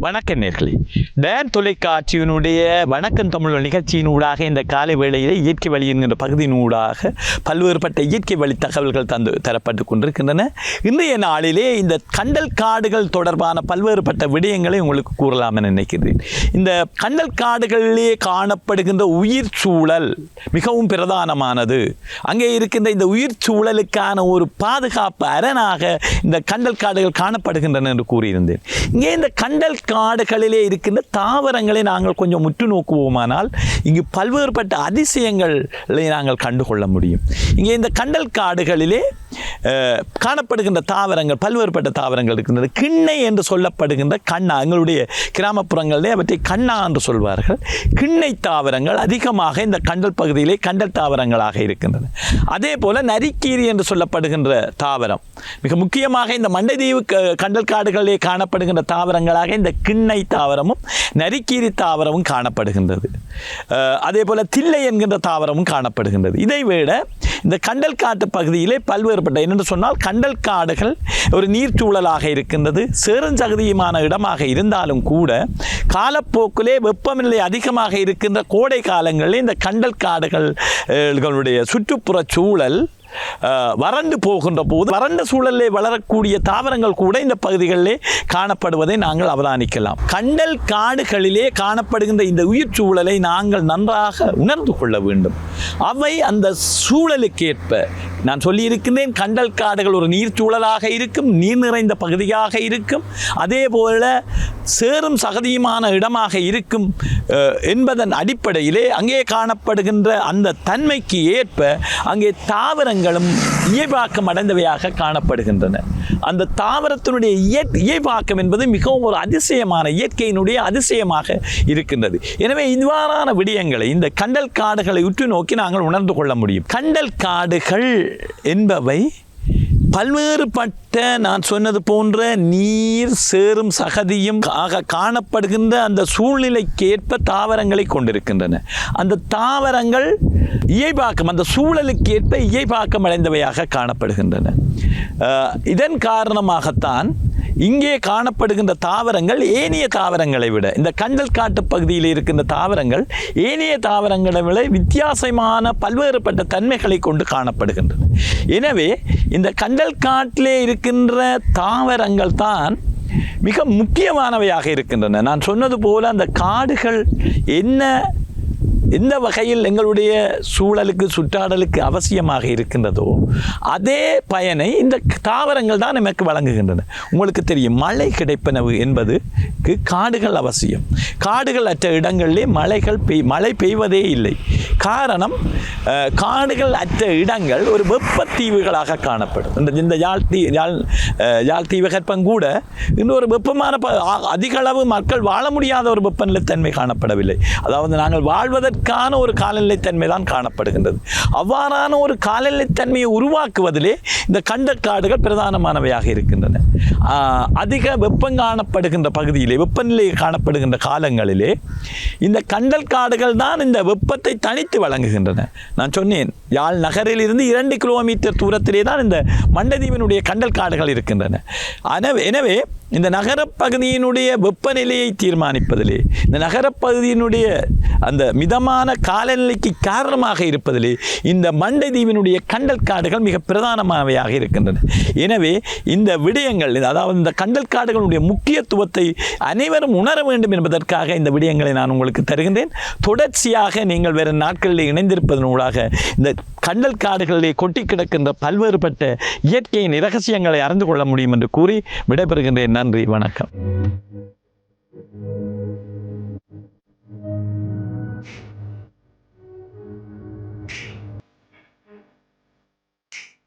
வணக்கம் நேர்களே. டேன் தொலைக்காட்சியினுடைய வணக்கம் தமிழ் நிகழ்ச்சியினூடாக இந்த காலை வேளையில் இயற்கை வழி என்கின்ற பகுதியினூடாக பல்வேறுபட்ட இயற்கை வழி தகவல்கள் தரப்பட்டு கொண்டிருக்கின்றன. இன்றைய நாளிலே இந்த கண்டல் காடுகள் தொடர்பான பல்வேறுபட்ட விடயங்களை உங்களுக்கு கூறலாம் என நினைக்கிறேன். இந்த கண்டல் காடுகளிலே காணப்படுகின்ற உயிர் சூழல் மிகவும் பிரதானமானது. அங்கே இருக்கின்ற இந்த உயிர் சூழலுக்கான ஒரு பாதுகாப்பு அரணாக இந்த கண்டல் காடுகள் காணப்படுகின்றன என்று கூறியிருந்தேன். இங்கே இந்த கண்டல் காடுகளிலே இருக்கின்ற தாவரங்களை நாங்கள் கொஞ்சம் உற்று நோக்குவோமானால் இங்கு பல்வேறுபட்ட அதிசயங்களை நாங்கள் கண்டுகொள்ள முடியும். இங்கே இந்த கண்டல் காடுகளிலே காணப்படுகின்ற தாவரங்கள் பல்வேறுபட்ட தாவரங்கள் இருக்கின்றது. கிண்ணை என்று சொல்லப்படுகின்ற கண்ணா, எங்களுடைய கிராமப்புறங்களிலே அவற்றை கண்ணா என்று சொல்வார்கள். கிண்ணை தாவரங்கள் அதிகமாக இந்த கண்டல் பகுதியிலே கண்டல் தாவரங்களாக இருக்கின்றன. அதே போல நரிக்கீரி என்று சொல்லப்படுகின்ற தாவரம் மிக முக்கியமாக இந்த மண்டைதீவு கண்டல் காடுகளிலே காணப்படுகின்ற தாவரங்களாக இந்த கிண்ணை தாவரமும் நரிக்கீரி தாவரமும் காணப்படுகின்றது. அதே போல தில்லை என்கின்ற தாவரமும் காணப்படுகின்றது. இதை விட இந்த கண்டல் காட்டு பகுதியிலே பல்வேறுபட்ட என்னென்று சொன்னால் கண்டல் காடுகள் ஒரு நீர்ச்சூழலாக இருக்கின்றது. சேருஞ்சகதியுமான இடமாக இருந்தாலும் கூட காலப்போக்கிலே வெப்பநிலை அதிகமாக இருக்கின்ற கோடை காலங்களில் இந்த கண்டல் காடுகளுடைய சுற்றுப்புற சூழல் வறண்டு போகின்ற போது வறண்ட சூழலிலே வளரக்கூடிய தாவரங்கள் கூட இந்த பகுதிகளிலே காணப்படுவதை நாங்கள் அவதானிக்கலாம். கண்டல் காடுகளிலே காணப்படுகின்ற இந்த உயிர் சூழலை நாங்கள் நன்றாக உணர்ந்து கொள்ள வேண்டும். அவை அந்த சூழலுக்கேற்ப நான் சொல்லியிருக்கின்றேன், கண்டல் காடுகள் ஒரு நீர்ச்சூழலாக இருக்கும், நீர் நிறைந்த பகுதியாக இருக்கும், அதே போல சேரும் சகதியுமான இடமாக இருக்கும் என்பதன் அடிப்படையிலே அங்கே காணப்படுகின்ற அந்த தன்மைக்கு ஏற்ப அங்கே தாவரங்களும் இயல்பாக்கம் அடைந்தவையாக காணப்படுகின்றன. அந்த தாவரத்தினுடைய இயல்பாக்கம் என்பது மிகவும் ஒரு அதிசயமான இயற்கையினுடைய அதிசயமாக இருக்கின்றது. எனவே இவ்வாறான விடயங்களை இந்த கண்டல் காடுகளை உற்று நோக்கி நாங்கள் உணர்ந்து கொள்ள முடியும். கண்டல் காடுகள் என்பவை பல்வேறுபட்ட நான் சொன்னது போன்ற நீர் சேரும் சகதியும் ஆக காணப்படுகின்ற அந்த சூழ்நிலைக்கேற்ப தாவரங்களை கொண்டிருக்கின்றன. அந்த தாவரங்கள் இயல்பாக்கம் அந்த சூழலுக்கேற்ப இயல்பாக்கம் அடைந்தவையாக காணப்படுகின்றன. இதன் காரணமாகத்தான் இங்கே காணப்படுகின்ற தாவரங்கள் ஏனைய தாவரங்களை விட இந்த கண்டல் காட்டு பகுதியில் இருக்கின்ற தாவரங்கள் ஏனைய தாவரங்களை விட வித்தியாசமான பல்வேறுபட்ட தன்மைகளை கொண்டு காணப்படுகின்றன. எனவே இந்த கண்டல் காட்டிலே இருக்கின்ற தாவரங்கள் தான் மிக முக்கியமானவையாக இருக்கின்றன. நான் சொன்னது போல அந்த காடுகள் எந்த வகையில் எங்களுடைய சூழலுக்கு சுற்றாடலுக்கு அவசியமாக இருக்கின்றதோ அதே பயனை இந்த தாவரங்கள் தான் நமக்கு வழங்குகின்றன. உங்களுக்கு தெரியும், மழை கிடைப்பனவு என்பதுக்கு காடுகள் அவசியம். காடுகள் அற்ற இடங்களிலே மழை பெய்வதே இல்லை. காரணம், காடுகள் அற்ற இடங்கள் ஒரு வெப்பத்தீவுகளாக காணப்படும். இந்த யாழ் தீவகற்பம் கூட இன்னொரு வெப்பமான அதிக அளவு மக்கள் வாழ முடியாத ஒரு வெப்பநிலைத்தன்மை காணப்படவில்லை. அதாவது நாங்கள் வாழ்வதற்கான ஒரு காலநிலைத்தன்மை தான் காணப்படுகின்றது. அவ்வாறான ஒரு காலநிலைத்தன்மையை உருவாக்குவதிலே இந்த கண்டல் காடுகள் பிரதானமானவையாக இருக்கின்றன. அதிக வெப்பம் காணப்படுகின்ற பகுதியிலே வெப்பநிலை காணப்படுகின்ற காலங்களிலே இந்த கண்டல் காடுகள் தான் இந்த வெப்பத்தை தனித்து வழங்குகின்றன. நான் சொன்னேன், யாழ் நகரில் இருந்து 2 கிலோமீட்டர் தூரத்திலே தான் இந்த மண்டைதீவினுடைய கண்டல் காடுகள் இருக்கின்றன. எனவே இந்த நகரப்பகுதியினுடைய வெப்பநிலையை தீர்மானிப்பதிலே, இந்த நகரப்பகுதியினுடைய அந்த மிதமான காலநிலைக்கு காரணமாக இருப்பதிலே இந்த மண்டைதீவினுடைய கண்டல் காடுகள் மிக பிரதானமானவையாக இருக்கின்றன. எனவே இந்த விடயங்கள், அதாவது இந்த கண்டல் காடுகளுடைய முக்கியத்துவத்தை அனைவரும் உணர வேண்டும் என்பதற்காக இந்த விடயங்களை நான் உங்களுக்கு தருகின்றேன். தொடர்ச்சியாக நீங்கள் வேறு நாட்களில் இணைந்திருப்பதனூடாக இந்த கண்டல் காடுகளிலே கொட்டி கிடக்கின்ற பல்வேறுபட்ட இயற்கையின் இரகசியங்களை அறிந்து கொள்ள முடியும் என்று கூறி விடைபெறுகின்றேன். நன்றி, வணக்கம்.